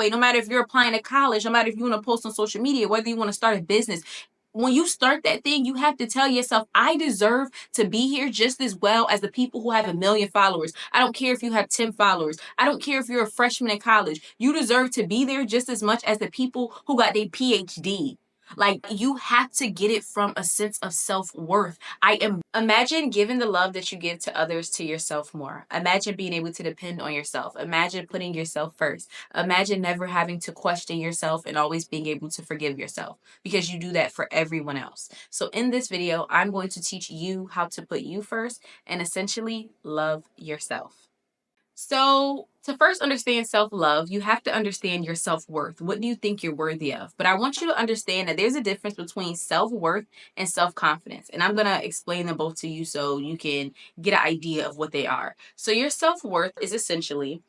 way, no matter if you're applying to college, no matter if you want to post on social media, whether you want to start a business, when you start that thing, you have to tell yourself, I deserve to be here just as well as the people who have 1 million followers. I don't care if you have 10 followers. I don't care if you're a freshman in college. You deserve to be there just as much as the people who got their PhD. Like, you have to get it from a sense of self-worth. Imagine giving the love that you give to others to yourself more. Imagine being able to depend on yourself. Imagine putting yourself first. Imagine never having to question yourself and always being able to forgive yourself, because you do that for everyone else. So in this video, I'm going to teach you how to put you first and essentially love yourself. So to first understand self-love, you have to understand your self-worth. What do you think you're worthy of? But I want you to understand that there's a difference between self-worth and self-confidence. And I'm going to explain them both to you so you can get an idea of what they are. So your self-worth is essentially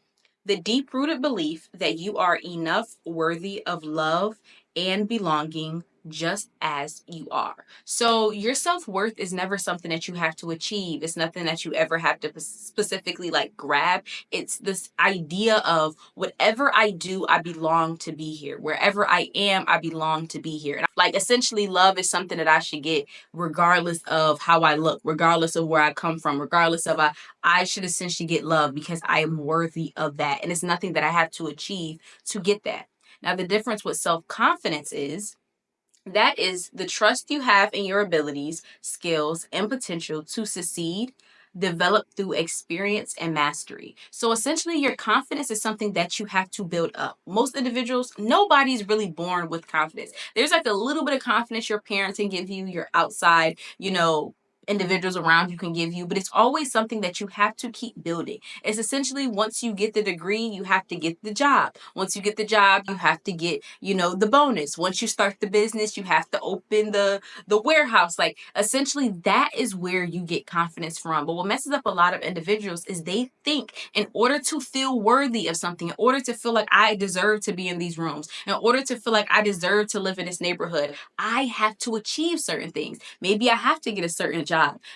the deep-rooted belief that you are enough, worthy of love and belonging just as you are. So your self-worth is never something that you have to achieve. It's nothing that you ever have to specifically like grab. It's this idea of whatever I do, I belong to be here. Wherever I am, I belong to be here. And like, essentially, love is something that I should get regardless of how I look, regardless of where I come from, regardless of I should essentially get love because I am worthy of that. And it's nothing that I have to achieve to get that. Now, the difference with self-confidence is that is the trust you have in your abilities, skills, and potential to succeed, developed through experience and mastery. So essentially, your confidence is something that you have to build up. Most individuals, nobody's really born with confidence. There's like a little bit of confidence your parents can give you, your outside, individuals around you can give you, but it's always something that you have to keep building. It's essentially, once you get the degree, you have to get the job. Once you get the job, you have to get, the bonus. Once you start the business, you have to open the warehouse. Like, essentially, that is where you get confidence from. But what messes up a lot of individuals is they think in order to feel worthy of something, in order to feel like I deserve to be in these rooms, in order to feel like I deserve to live in this neighborhood, I have to achieve certain things. Maybe I have to get a certain job.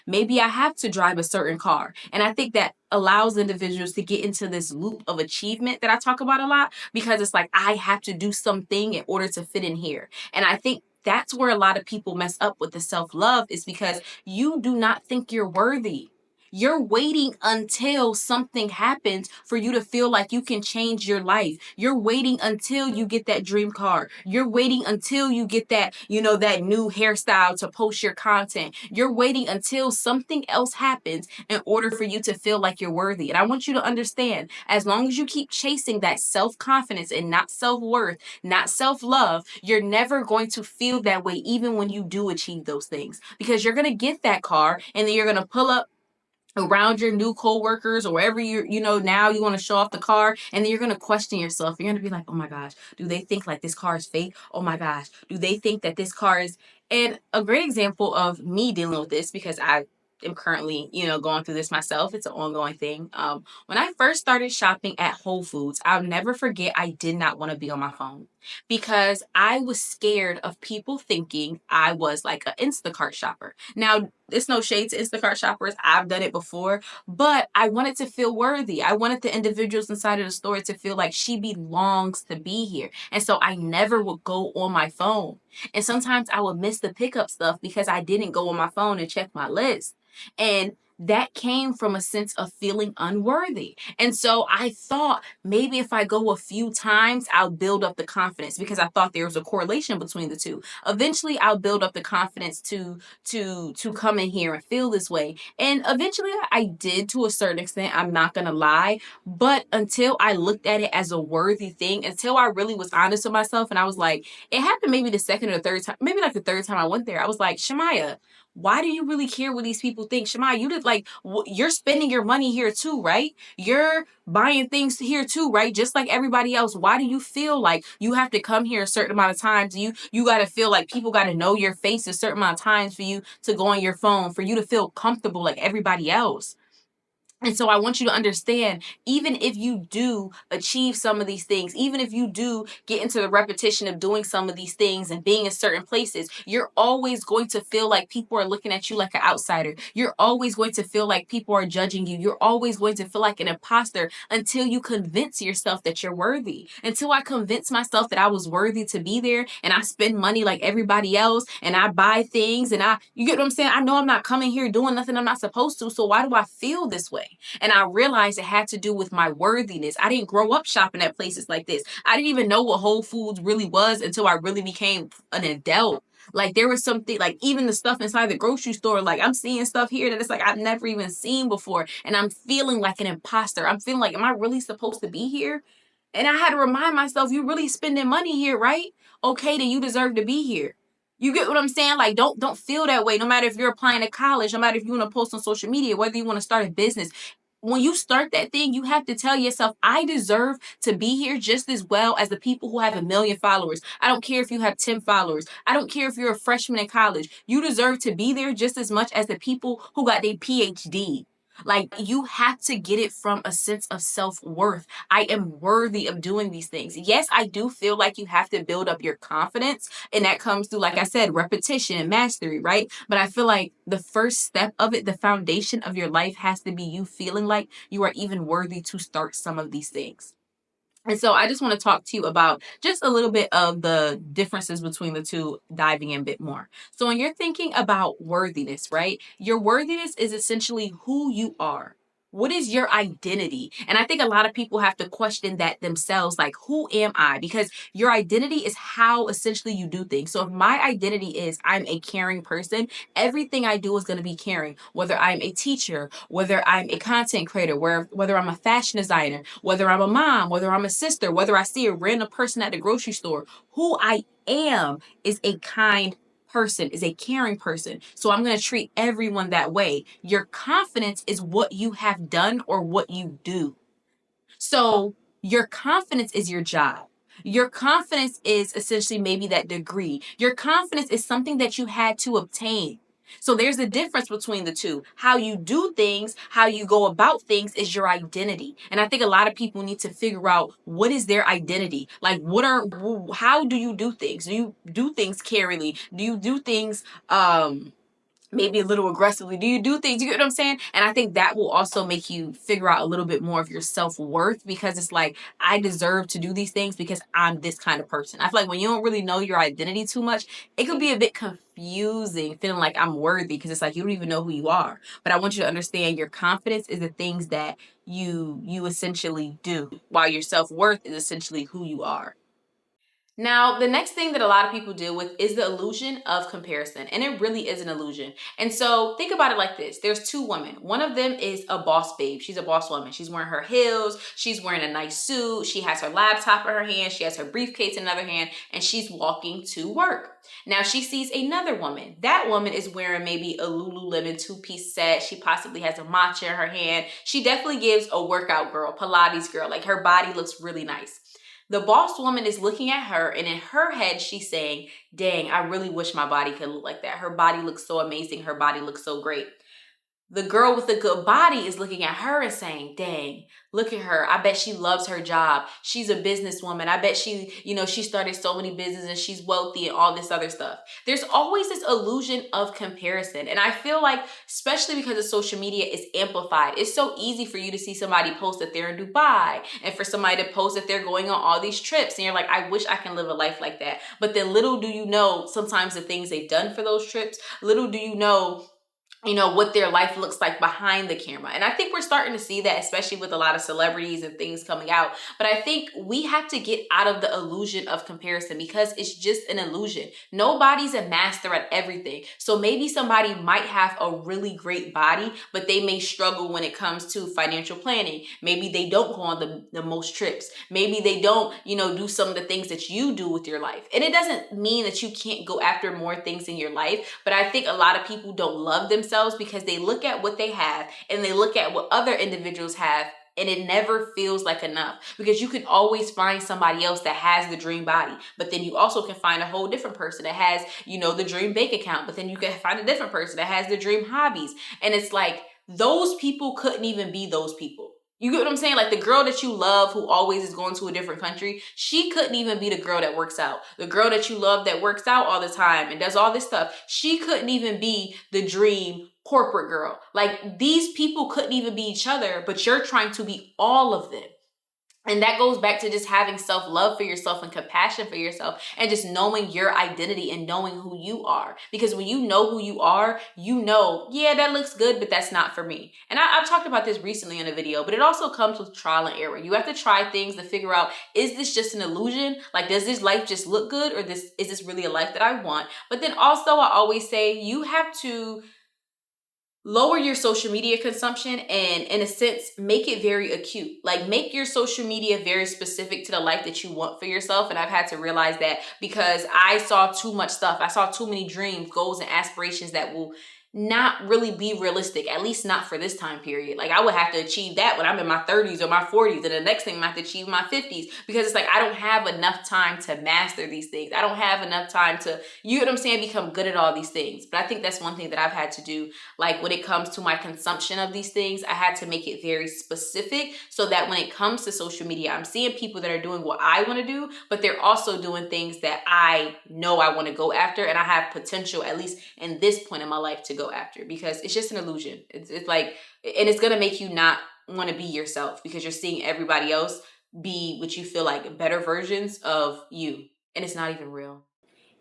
Maybe I have to drive a certain car. And I think that allows individuals to get into this loop of achievement that I talk about a lot, because it's like, I have to do something in order to fit in here. And I think that's where a lot of people mess up with the self-love, is because you do not think you're worthy. You're waiting until something happens for you to feel like you can change your life. You're waiting until you get that dream car. You're waiting until you get that, that new hairstyle to post your content. You're waiting until something else happens in order for you to feel like you're worthy. And I want you to understand, as long as you keep chasing that self-confidence and not self-worth, not self-love, you're never going to feel that way even when you do achieve those things. Because you're going to get that car and then you're going to pull up around your new co-workers or wherever now you want to show off the car, and then you're going to question yourself. You're going to be like, oh my gosh, do they think like this car is fake? Oh my gosh, do they think that this car is... And a great example of me dealing with this, because I am currently, going through this myself. It's an ongoing thing. When I first started shopping at Whole Foods, I'll never forget, I did not want to be on my phone because I was scared of people thinking I was like an Instacart shopper. Now, it's no shade to Instacart shoppers. I've done it before, but I wanted to feel worthy. I wanted the individuals inside of the store to feel like she belongs to be here. And so I never would go on my phone. And sometimes I would miss the pickup stuff because I didn't go on my phone and check my list. And that came from a sense of feeling unworthy. And so I thought maybe if I go a few times, I'll build up the confidence, because I thought there was a correlation between the two. Eventually, I'll build up the confidence to come in here and feel this way. And eventually I did, to a certain extent, I'm not going to lie. But until I looked at it as a worthy thing, until I really was honest with myself, and I was like, it happened maybe the second or third time, maybe like the third time I went there, I was like, Shamaya, why do you really care what these people think? Shamaya, you're spending your money here too, right? You're buying things here too, right? Just like everybody else. Why do you feel like you have to come here a certain amount of times? You got to feel like people got to know your face a certain amount of times for you to go on your phone, for you to feel comfortable like everybody else. And so I want you to understand, even if you do achieve some of these things, even if you do get into the repetition of doing some of these things and being in certain places, you're always going to feel like people are looking at you like an outsider. You're always going to feel like people are judging you. You're always going to feel like an imposter until you convince yourself that you're worthy. Until I convinced myself that I was worthy to be there, and I spend money like everybody else, and I buy things, and you get what I'm saying? I know I'm not coming here doing nothing I'm not supposed to, so why do I feel this way? And I realized it had to do with my worthiness. I didn't grow up shopping at places like this. I didn't even know what Whole Foods really was until I really became an adult. Like there was something, like even the stuff inside the grocery store, like I'm seeing stuff here that it's like I've never even seen before. And I'm feeling like an imposter. I'm feeling like, am I really supposed to be here? And I had to remind myself, you really spending money here, right? Okay, then you deserve to be here. You get what I'm saying? Like, don't feel that way. No matter if you're applying to college, no matter if you want to post on social media, whether you want to start a business, when you start that thing, you have to tell yourself, I deserve to be here just as well as the people who have 1 million followers. I don't care if you have 10 followers. I don't care if you're a freshman in college. You deserve to be there just as much as the people who got their PhD. Like, you have to get it from a sense of self-worth. I am worthy of doing these things. Yes, I do feel like you have to build up your confidence, and that comes through, like I said, repetition and mastery, right? But I feel like the first step of it, the foundation of your life, has to be you feeling like you are even worthy to start some of these things. And so I just want to talk to you about just a little bit of the differences between the two, diving in a bit more. So when you're thinking about worthiness, right? Your worthiness is essentially who you are. What is your identity? And I think a lot of people have to question that themselves, like, who am I? Because your identity is how essentially you do things. So if my identity is I'm a caring person, everything I do is going to be caring. Whether I'm a teacher, whether I'm a content creator, whether I'm a fashion designer, whether I'm a mom, whether I'm a sister, whether I see a random person at the grocery store, who I am is a kind person, is a caring person. So I'm going to treat everyone that way. Your confidence is what you have done or what you do. So your confidence is your job. Your confidence is essentially maybe that degree. Your confidence is something that you had to obtain. So there's a difference between the two. How you do things, how you go about things is your identity. And I think a lot of people need to figure out what is their identity. Like how do you do things? Do you do things carefully? Do you do things maybe a little aggressively? Do you do things? You get what I'm saying? And I think that will also make you figure out a little bit more of your self-worth, because it's like, I deserve to do these things because I'm this kind of person. I feel like when you don't really know your identity too much, it could be a bit confusing, feeling like I'm worthy, because it's like you don't even know who you are. But I want you to understand your confidence is the things that you essentially do, while your self-worth is essentially who you are. Now, the next thing that a lot of people deal with is the illusion of comparison, and it really is an illusion. And so think about it like this. There's two women. One of them is a boss babe. She's a boss woman. She's wearing her heels. She's wearing a nice suit. She has her laptop in her hand. She has her briefcase in another hand, and she's walking to work. Now she sees another woman. That woman is wearing maybe a Lululemon two-piece set. She possibly has a matcha in her hand. She definitely gives a workout girl, Pilates girl. Like, her body looks really nice. The boss woman is looking at her, and in her head, she's saying, dang, I really wish my body could look like that. Her body looks so amazing. Her body looks so great. The girl with the good body is looking at her and saying, dang, look at her. I bet she loves her job. She's a businesswoman. I bet she started so many businesses and she's wealthy and all this other stuff. There's always this illusion of comparison. And I feel like, especially because of social media, is amplified. It's so easy for you to see somebody post that they're in Dubai, and for somebody to post that they're going on all these trips. And you're like, I wish I can live a life like that. But then little do you know, sometimes the things they've done for those trips, little do you know what their life looks like behind the camera. And I think we're starting to see that, especially with a lot of celebrities and things coming out. But I think we have to get out of the illusion of comparison, because it's just an illusion. Nobody's a master at everything. So maybe somebody might have a really great body, but they may struggle when it comes to financial planning. Maybe they don't go on the most trips. Maybe they don't, do some of the things that you do with your life. And it doesn't mean that you can't go after more things in your life. But I think a lot of people don't love themselves because they look at what they have and they look at what other individuals have, and it never feels like enough, because you can always find somebody else that has the dream body, but then you also can find a whole different person that has, the dream bank account, but then you can find a different person that has the dream hobbies. And it's like, those people couldn't even be those people. You get what I'm saying? Like the girl that you love who always is going to a different country, she couldn't even be the girl that works out. The girl that you love that works out all the time and does all this stuff, she couldn't even be the dream corporate girl. Like these people couldn't even be each other, but you're trying to be all of them. And that goes back to just having self-love for yourself and compassion for yourself and just knowing your identity and knowing who you are. Because when you know who you are, you know, yeah, that looks good, but that's not for me. And I've talked about this recently in a video, but it also comes with trial and error. You have to try things to figure out, is this just an illusion? Like, does this life just look good? Or is this really a life that I want? But then also I always say you have to lower your social media consumption and in a sense make it very acute. Like make your social media very specific to the life that you want for yourself. And I've had to realize that because I saw too much stuff. I saw too many dreams, goals, and aspirations that will not really be realistic, at least not for this time period. Like I would have to achieve that when I'm in my 30s or my 40s, and the next thing I'm gonna have to achieve in my 50s, because it's like I don't have enough time to master these things. I don't have enough time to, you know what I'm saying, become good at all these things. But I think that's one thing that I've had to do. Like when it comes to my consumption of these things, I had to make it very specific so that when it comes to social media, I'm seeing people that are doing what I want to do, but they're also doing things that I know I want to go after, and I have potential, at least in this point in my life, to go after, because it's just an illusion. It's like, and it's gonna make you not want to be yourself because you're seeing everybody else be what you feel like better versions of you, and it's not even real.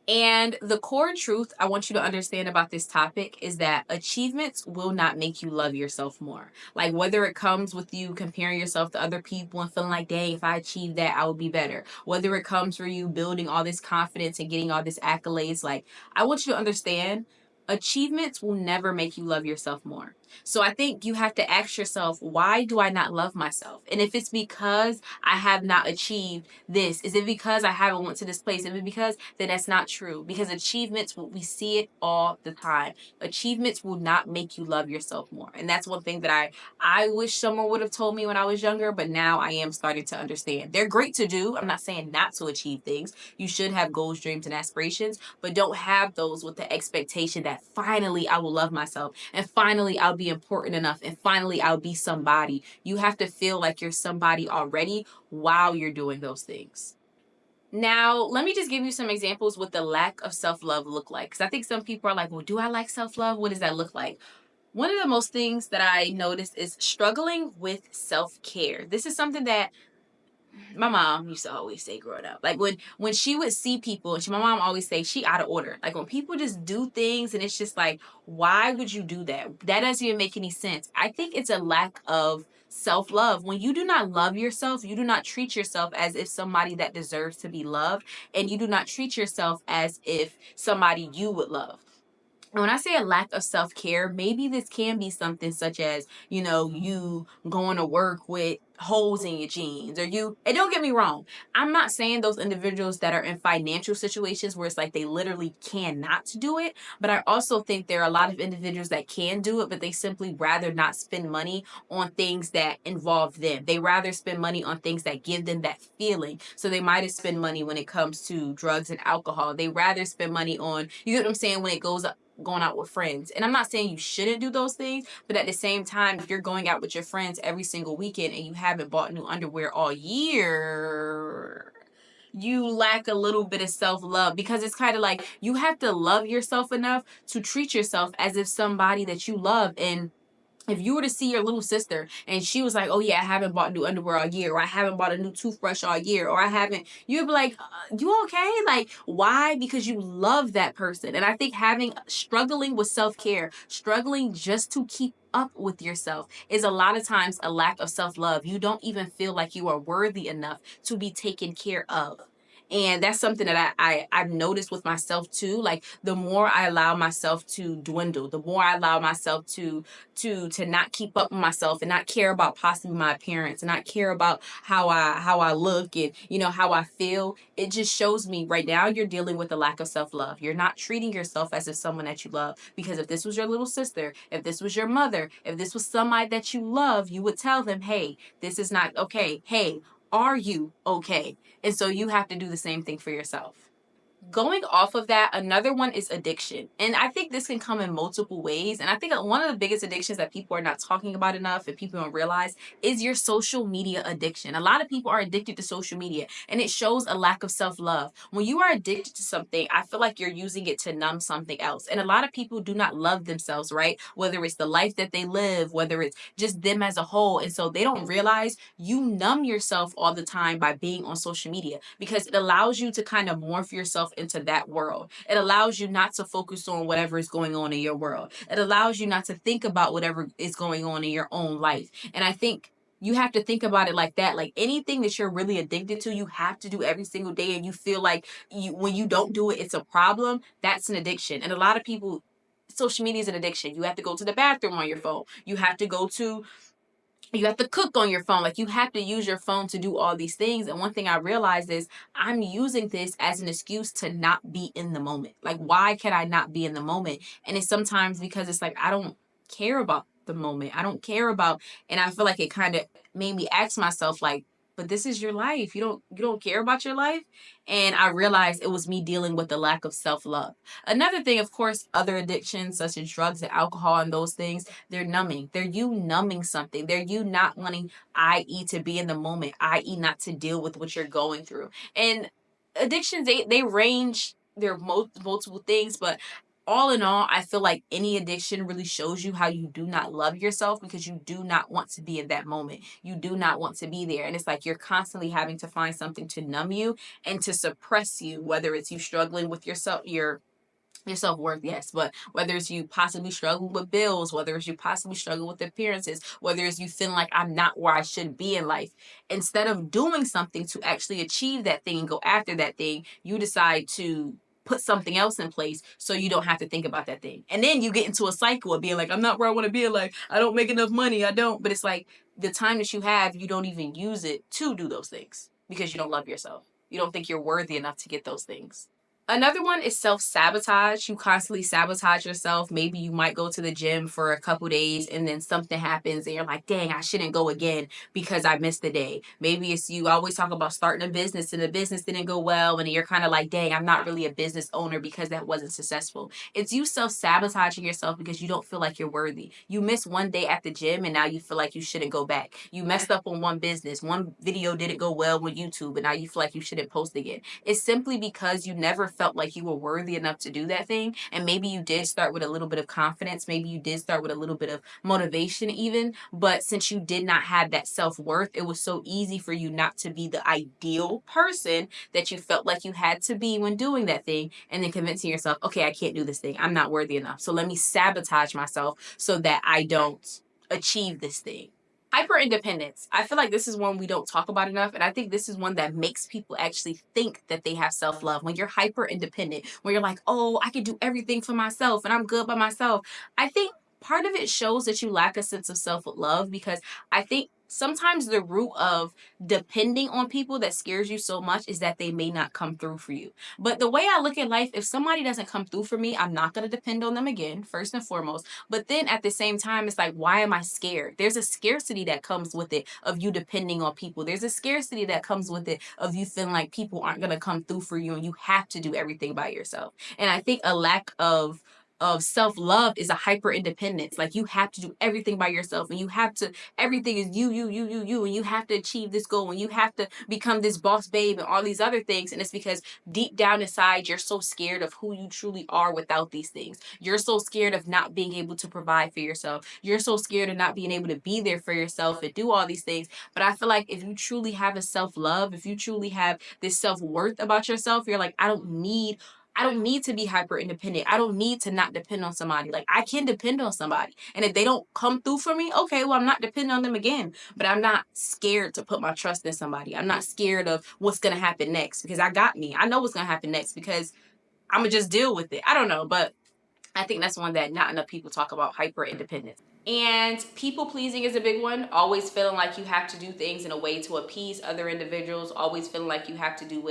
And the core truth I want you to understand about this topic is that achievements will not make you love yourself more. Like whether it comes with you comparing yourself to other people and feeling like, dang, if I achieve that, I would be better. Whether it comes for you building all this confidence and getting all this accolades, like I want you to understand achievements will never make you love yourself more. So I think you have to ask yourself, why do I not love myself? And if it's because I have not achieved this, is it because I haven't went to this place? Is it because then that's not true? Because achievements, we see it all the time. Achievements will not make you love yourself more. And that's one thing that I wish someone would have told me when I was younger, but now I am starting to understand. They're great to do. I'm not saying not to achieve things. You should have goals, dreams, and aspirations, but don't have those with the expectation that finally I will love myself and finally I'll be important enough and finally I'll be somebody. You have to feel like you're somebody already while you're doing those things. Now, let me just give you some examples what the lack of self-love look like. Because I think some people are like, well, do I like self-love? What does that look like? One of the most things that I noticed is struggling with self-care. This is something that my mom used to always say growing up. Like when she would see people, my mom always say she out of order. Like when people just do things and it's just like, why would you do that? That doesn't even make any sense. I think it's a lack of self-love. When you do not love yourself, you do not treat yourself as if somebody that deserves to be loved, and you do not treat yourself as if somebody you would love. When I say a lack of self-care, maybe this can be something such as, you going to work with holes in your jeans, or and don't get me wrong, I'm not saying those individuals that are in financial situations where it's like they literally cannot do it, but I also think there are a lot of individuals that can do it, but they simply rather not spend money on things that involve them. They rather spend money on things that give them that feeling. So they might have spent money when it comes to drugs and alcohol. They rather spend money on, you know what I'm saying, when it goes up going out with friends. And I'm not saying you shouldn't do those things, but at the same time, if you're going out with your friends every single weekend and you haven't bought new underwear all year, you lack a little bit of self-love, because it's kind of like you have to love yourself enough to treat yourself as if somebody that you love. And if you were to see your little sister and she was like, oh yeah, I haven't bought new underwear all year, or I haven't bought a new toothbrush all year, or I haven't, you'd be like, you okay? Like, why? Because you love that person. And I think struggling with self-care, struggling just to keep up with yourself is a lot of times a lack of self-love. You don't even feel like you are worthy enough to be taken care of. And that's something that I've noticed with myself too. Like the more I allow myself to dwindle, the more I allow myself to not keep up with myself and not care about possibly my appearance and not care about how I look and how I feel. It just shows me right now you're dealing with a lack of self-love. You're not treating yourself as if someone that you love, because if this was your little sister, if this was your mother, if this was somebody that you love, you would tell them, hey, this is not okay. Hey, are you okay? And so you have to do the same thing for yourself. Going off of that, another one is addiction. And I think this can come in multiple ways. And I think one of the biggest addictions that people are not talking about enough and people don't realize is your social media addiction. A lot of people are addicted to social media, and it shows a lack of self-love. When you are addicted to something, I feel like you're using it to numb something else. And a lot of people do not love themselves, right? Whether it's the life that they live, whether it's just them as a whole. And so they don't realize you numb yourself all the time by being on social media, because it allows you to kind of morph yourself into that world. It allows you not to focus on whatever is going on in your world. It allows you not to think about whatever is going on in your own life. And I think you have to think about it like that. Like anything that you're really addicted to, you have to do every single day, and you feel like when you don't do it, it's a problem. That's an addiction. And a lot of people, social media is an addiction. You have to go to the bathroom on your phone. You have to cook on your phone. Like you have to use your phone to do all these things. And one thing I realized is I'm using this as an excuse to not be in the moment. Like, why can I not be in the moment? And it's sometimes because it's like I don't care about the moment. I don't care about, and I feel like it kind of made me ask myself, like, but this is your life. You don't care about your life. And I realized it was me dealing with the lack of self-love. Another thing, of course, other addictions such as drugs and alcohol and those things, they're numbing. They're you numbing something. They're you not wanting, i.e., to be in the moment, i.e., not to deal with what you're going through. And addictions, they range. They're multiple things, but all in all, I feel like any addiction really shows you how you do not love yourself, because you do not want to be in that moment. You do not want to be there. And it's like you're constantly having to find something to numb you and to suppress you, whether it's you struggling with yourself, your self-worth, yes, but whether it's you possibly struggling with bills, whether it's you possibly struggling with appearances, whether it's you feeling like I'm not where I should be in life, instead of doing something to actually achieve that thing and go after that thing, you decide to put something else in place so you don't have to think about that thing. And then you get into a cycle of being like, I'm not where I want to be in life. I don't make enough money. I don't. But it's like the time that you have, you don't even use it to do those things because you don't love yourself. You don't think you're worthy enough to get those things. Another one is self-sabotage. You constantly sabotage yourself. Maybe you might go to the gym for a couple days and then something happens and you're like, dang, I shouldn't go again because I missed the day. Maybe it's you always talk about starting a business and the business didn't go well, and you're kind of like, dang, I'm not really a business owner because that wasn't successful. It's you self-sabotaging yourself because you don't feel like you're worthy. You missed one day at the gym and now you feel like you shouldn't go back. You messed up on one business. One video didn't go well with YouTube and now you feel like you shouldn't post again. It's simply because you never felt like you were worthy enough to do that thing. And maybe you did start with a little bit of confidence. Maybe you did start with a little bit of motivation even. But since you did not have that self-worth, it was so easy for you not to be the ideal person that you felt like you had to be when doing that thing. And then convincing yourself, okay, I can't do this thing. I'm not worthy enough. So let me sabotage myself so that I don't achieve this thing. Hyper independence. I feel like this is one we don't talk about enough. And I think this is one that makes people actually think that they have self love. When you're hyper independent, when you're like, oh, I can do everything for myself and I'm good by myself. I think part of it shows that you lack a sense of self love, because I think sometimes the root of depending on people that scares you so much is that they may not come through for you. But the way I look at life, if somebody doesn't come through for me, I'm not going to depend on them again, first and foremost. But then at the same time, it's like, why am I scared? There's a scarcity that comes with it of you depending on people. There's a scarcity that comes with it of you feeling like people aren't going to come through for you and you have to do everything by yourself. And I think a lack of self-love is a hyper independence. Like you have to do everything by yourself, and you have to, everything is you, and you have to achieve this goal, and you have to become this boss babe and all these other things. And it's because deep down inside you're so scared of who you truly are without these things. You're so scared of not being able to provide for yourself. You're so scared of not being able to be there for yourself and do all these things. But I feel like if you truly have a self-love, if you truly have this self-worth about yourself, you're like, I don't need to be hyper independent. I don't need to not depend on somebody. Like I can depend on somebody. And if they don't come through for me, okay, well, I'm not depending on them again. But I'm not scared to put my trust in somebody. I'm not scared of what's going to happen next, because I got me. I know what's going to happen next because I'm going to just deal with it. I don't know, but I think that's one that not enough people talk about, hyper independence. And people pleasing is a big one. Always feeling like you have to do things in a way to appease other individuals. Always feeling like you have to do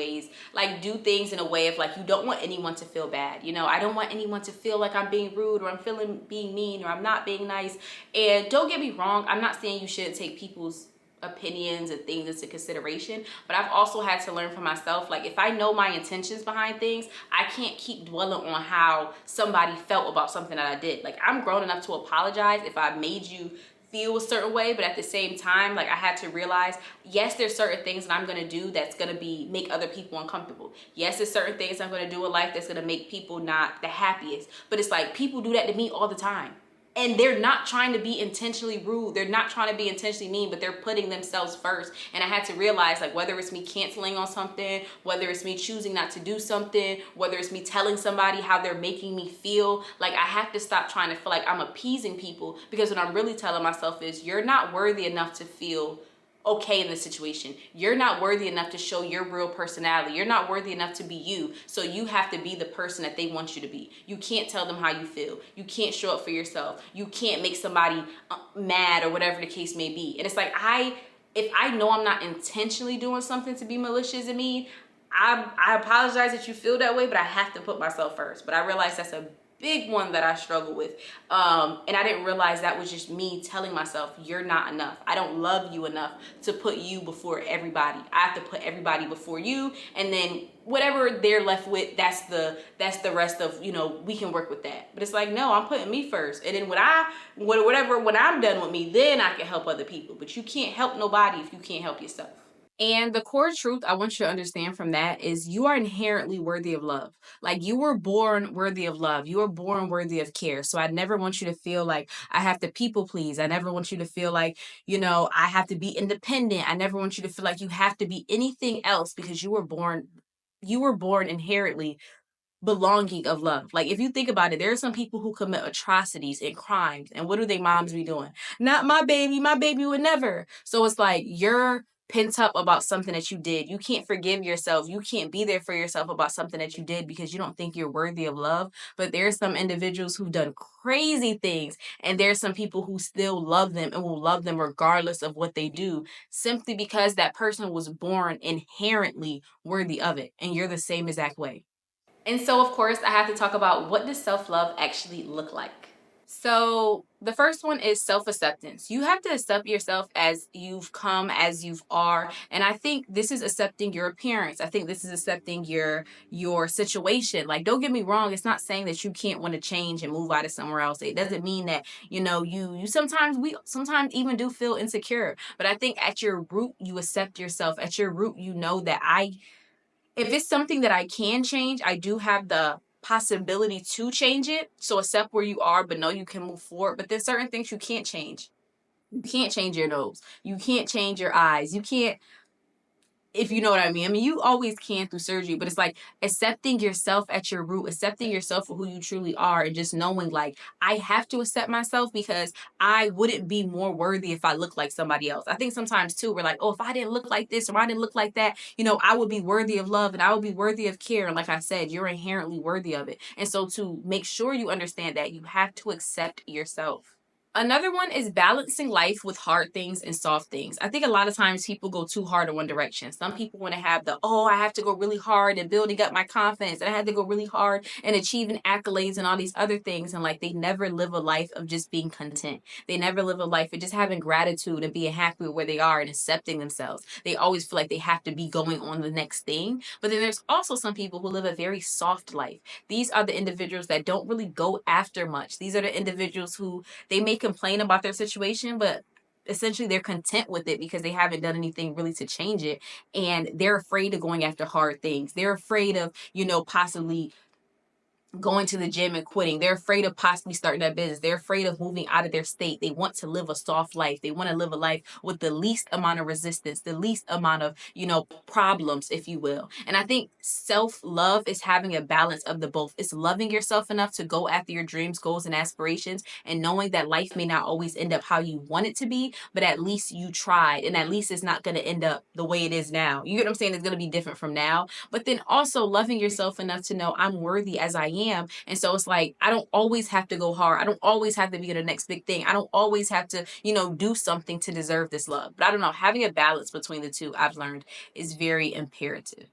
things in a way of like you don't want anyone to feel bad. You know, I don't want anyone to feel like I'm being rude or I'm being mean or I'm not being nice. And don't get me wrong, I'm not saying you shouldn't take people's opinions and things into consideration, but I've also had to learn for myself, like if I know my intentions behind things, I can't keep dwelling on how somebody felt about something that I did. Like I'm grown enough to apologize if I made you feel a certain way, but at the same time, like I had to realize, yes, there's certain things that I'm gonna do that's gonna make other people uncomfortable. Yes, there's certain things I'm gonna do in life that's gonna make people not the happiest, but it's like people do that to me all the time. And they're not trying to be intentionally rude. They're not trying to be intentionally mean, but they're putting themselves first. And I had to realize, like, whether it's me canceling on something, whether it's me choosing not to do something, whether it's me telling somebody how they're making me feel, like I have to stop trying to feel like I'm appeasing people, because what I'm really telling myself is you're not worthy enough to feel okay in this situation. You're not worthy enough to show your real personality. You're not worthy enough to be you. So you have to be the person that they want you to be. You can't tell them how you feel. You can't show up for yourself. You can't make somebody mad or whatever the case may be. And it's like, if I know I'm not intentionally doing something to be malicious and mean, I apologize that you feel that way, but I have to put myself first. But I realize that's a big one that I struggle with. And I didn't realize that was just me telling myself, you're not enough. I don't love you enough to put you before everybody. I have to put everybody before you. And then whatever they're left with, that's the rest of, we can work with that. But it's like, no, I'm putting me first. And then when I'm done with me, then I can help other people. But you can't help nobody if you can't help yourself. And the core truth I want you to understand from that is you are inherently worthy of love. Like you were born worthy of love. You were born worthy of care. So I never want you to feel like I have to people please. I never want you to feel like, I have to be independent. I never want you to feel like you have to be anything else, because you were born inherently belonging of love. Like if you think about it, there are some people who commit atrocities and crimes, and what do their moms be doing? Not my baby would never. So it's like you're pent up about something that you did. You can't forgive yourself. You can't be there for yourself about something that you did because you don't think you're worthy of love. But there's some individuals who've done crazy things, and there's some people who still love them and will love them regardless of what they do, simply because that person was born inherently worthy of it, and you're the same exact way. And so, of course, I have to talk about, what does self-love actually look like? So the first one is self-acceptance. You have to accept yourself as you've come, as you are. And I think this is accepting your appearance. I think this is accepting your situation. Like, don't get me wrong, it's not saying that you can't want to change and move out of somewhere else. It doesn't mean that, you sometimes we sometimes even do feel insecure. But I think at your root, you accept yourself. At your root, you know that if it's something that I can change, I do have the possibility to change it. So accept where you are, but know you can move forward. But there's certain things you can't change. You can't change your nose. You can't change your eyes. You can't, if you know what I mean. I mean, you always can through surgery, but it's like accepting yourself at your root, accepting yourself for who you truly are, and just knowing, like, I have to accept myself because I wouldn't be more worthy if I looked like somebody else. I think sometimes too, we're like, oh, if I didn't look like this or I didn't look like that, I would be worthy of love and I would be worthy of care. And like I said, you're inherently worthy of it. And so to make sure you understand that, you have to accept yourself. Another one is balancing life with hard things and soft things. I think a lot of times people go too hard in one direction. Some people want to have I have to go really hard and building up my confidence, and I had to go really hard and achieving accolades and all these other things. And like they never live a life of just being content. They never live a life of just having gratitude and being happy with where they are and accepting themselves. They always feel like they have to be going on the next thing. But then there's also some people who live a very soft life. These are the individuals that don't really go after much. These are the individuals who they may complain about their situation, but essentially they're content with it because they haven't done anything really to change it. And they're afraid of going after hard things. They're afraid of, possibly going to the gym and quitting. They're afraid of possibly starting that business. They're afraid of moving out of their state. They want to live a soft life. They want to live a life with the least amount of resistance, the least amount of, problems, if you will. And I think self-love is having a balance of the both. It's loving yourself enough to go after your dreams, goals, and aspirations, and knowing that life may not always end up how you want it to be, but at least you tried, and at least it's not going to end up the way it is now. You get what I'm saying? It's going to be different from now. But then also loving yourself enough to know I'm worthy as I am. And so it's like, I don't always have to go hard. I don't always have to be the next big thing. I don't always have to, do something to deserve this love. But I don't know, having a balance between the two, I've learned, is very imperative.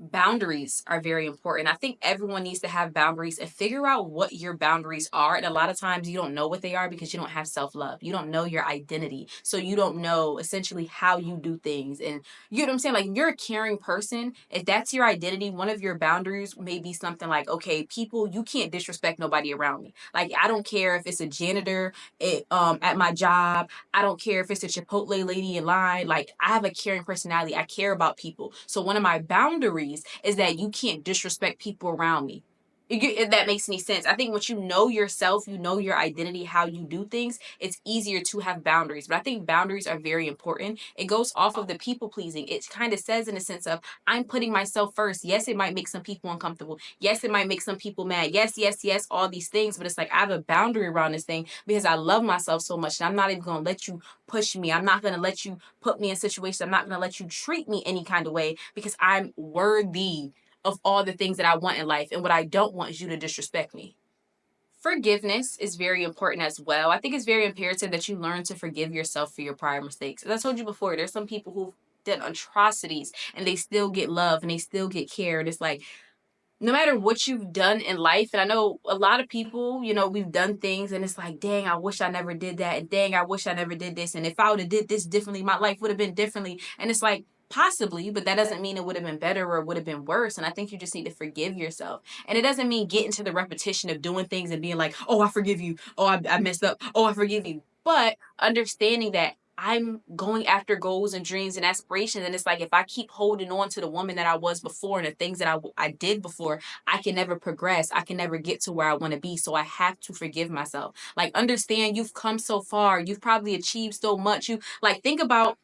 Boundaries are very important. I think everyone needs to have boundaries and figure out what your boundaries are. And a lot of times you don't know what they are because you don't have self love. You don't know your identity. So you don't know essentially how you do things. And you know what I'm saying? Like, if you're a caring person, if that's your identity, one of your boundaries may be something like, okay, people, you can't disrespect nobody around me. Like, I don't care if it's a janitor at my job. I don't care if it's a Chipotle lady in line. Like, I have a caring personality. I care about people. So one of my boundaries is that you can't disrespect people around me. If that makes any sense. I think once you know yourself, you know your identity, how you do things, it's easier to have boundaries. But I think boundaries are very important. It goes off of the people pleasing. It kind of says in a sense of, I'm putting myself first. Yes, it might make some people uncomfortable. Yes, it might make some people mad. Yes, yes, yes, all these things. But it's like, I have a boundary around this thing because I love myself so much. And I'm not even going to let you push me. I'm not going to let you put me in situations. I'm not going to let you treat me any kind of way because I'm worthy of all the things that I want in life. And what I don't want is you to disrespect me. Forgiveness is very important as well. I think it's very imperative that you learn to forgive yourself for your prior mistakes. As I told you before, there's some people who've done atrocities and they still get love and they still get care. And it's like, no matter what you've done in life, and I know a lot of people, you know, we've done things and it's like, dang, I wish I never did that. And dang, I wish I never did this. And if I would have did this differently, my life would have been differently. And it's like, possibly, but that doesn't mean it would have been better or would have been worse. And I think you just need to forgive yourself. And it doesn't mean get into the repetition of doing things and being like, oh, I forgive you. Oh, I messed up. Oh, I forgive you. But understanding that I'm going after goals and dreams and aspirations. And it's like, if I keep holding on to the woman that I was before and the things that I did before, I can never progress. I can never get to where I want to be. So I have to forgive myself. Like, understand you've come so far. You've probably achieved so much. You like, think about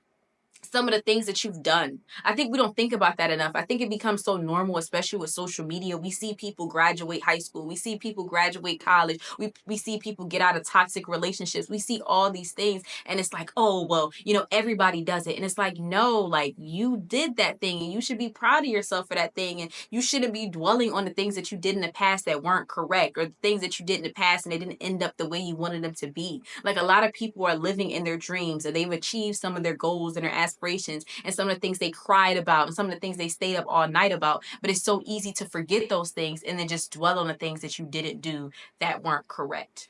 some of the things that you've done. I think we don't think about that enough. I think it becomes so normal, especially with social media. We see people graduate high school. We see people graduate college. We see people get out of toxic relationships. We see all these things. And it's like, oh, well, you know, everybody does it. And it's like, no, like, you did that thing and you should be proud of yourself for that thing. And you shouldn't be dwelling on the things that you did in the past that weren't correct, or the things that you did in the past and they didn't end up the way you wanted them to be. Like, a lot of people are living in their dreams and they've achieved some of their goals and their aspirations and some of the things they cried about and some of the things they stayed up all night about. But it's so easy to forget those things and then just dwell on the things that you didn't do that weren't correct.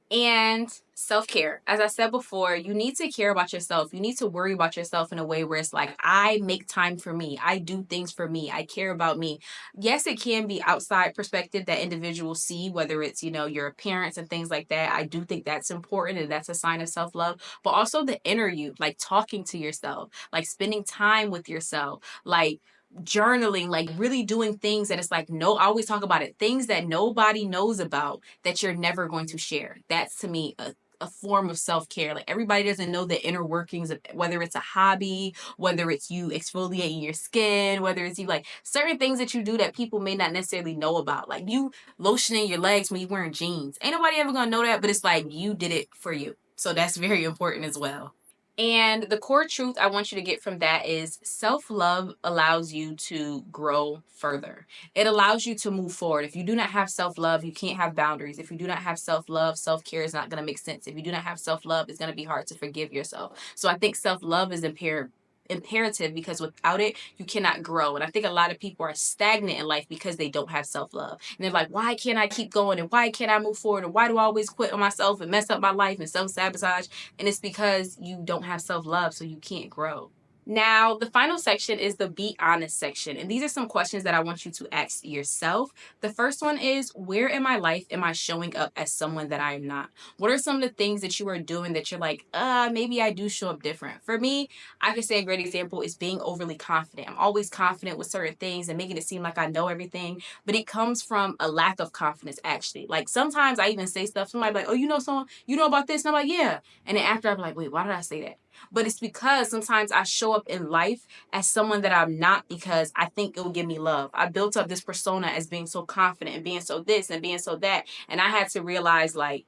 And self-care. As I said before, you need to care about yourself. You need to worry about yourself in a way where it's like, I make time for me. I do things for me. I care about me. Yes, it can be outside perspective that individuals see, whether it's, you know, your appearance and things like that. I do think that's important and that's a sign of self-love. But also the inner you, like talking to yourself, like spending time with yourself, like journaling, like really doing things that it's like, no, I always talk about it, things that nobody knows about that you're never going to share. That's to me a form of self-care. Like, everybody doesn't know the inner workings of whether it's a hobby, whether it's you exfoliating your skin, whether it's you like certain things that you do that people may not necessarily know about. Like, you lotioning your legs when you're wearing jeans. Ain't nobody ever gonna know that, but it's like you did it for you. So that's very important as well. And the core truth I want you to get from that is self-love allows you to grow further. It allows you to move forward. If you do not have self-love, you can't have boundaries. If you do not have self-love, self-care is not going to make sense. If you do not have self-love, it's going to be hard to forgive yourself. So I think self-love is imperative because without it you cannot grow. And I think a lot of people are stagnant in life because they don't have self-love, and they're like, why can't I keep going, and why can't I move forward, and why do I always quit on myself and mess up my life and self-sabotage? And it's because you don't have self-love, so you can't grow. Now, the final section is the be honest section. And these are some questions that I want you to ask yourself. The first one is, where in my life am I showing up as someone that I am not? What are some of the things that you are doing that you're like, maybe I do show up different? For me, I could say a great example is being overly confident. I'm always confident with certain things and making it seem like I know everything, but it comes from a lack of confidence, actually. Like, sometimes I even say stuff, somebody be like, oh, you know someone, you know about this? And I'm like, yeah. And then after I'm like, wait, why did I say that? But it's because sometimes I show up in life as someone that I'm not because I think it will give me love. I built up this persona as being so confident and being so this and being so that. And I had to realize, like,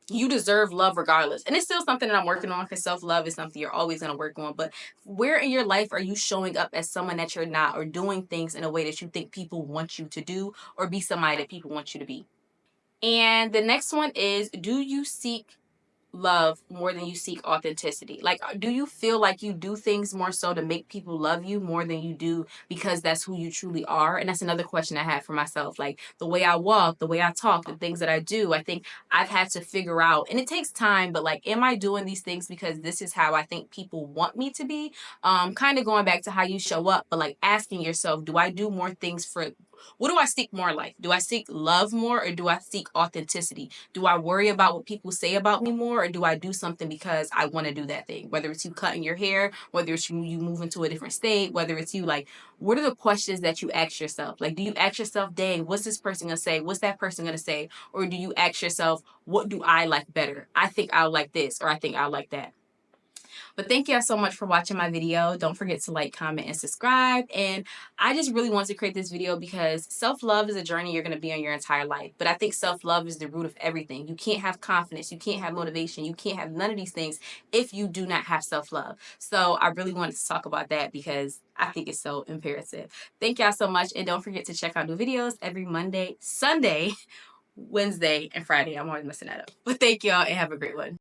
you deserve love regardless. And it's still something that I'm working on because self-love is something you're always going to work on. But where in your life are you showing up as someone that you're not, or doing things in a way that you think people want you to do, or be somebody that people want you to be? And the next one is, do you seek love more than you seek authenticity? Like, do you feel like you do things more so to make people love you more than you do because that's who you truly are? And that's another question I had for myself. Like, the way I walk, the way I talk, the things that I do, I think I've had to figure out, and it takes time, but like, am I doing these things because this is how I think people want me to be? Kind of going back to how you show up, but like asking yourself, do I do more things for, what do I seek more like? Do I seek love more, or do I seek authenticity? Do I worry about what people say about me more, or do I do something because I want to do that thing? Whether it's you cutting your hair, whether it's you moving to a different state, whether it's you, like, what are the questions that you ask yourself? Like, do you ask yourself, dang, what's this person gonna say? What's that person gonna say? Or do you ask yourself, what do I like better? I think I'll like this, or I think I'll like that. But thank y'all so much for watching my video. Don't forget to like, comment, and subscribe. And I just really wanted to create this video because self-love is a journey you're going to be on your entire life. But I think self-love is the root of everything. You can't have confidence. You can't have motivation. You can't have none of these things if you do not have self-love. So I really wanted to talk about that because I think it's so imperative. Thank y'all so much. And don't forget to check out new videos every Monday, Sunday, Wednesday, and Friday. I'm always messing that up. But thank y'all and have a great one.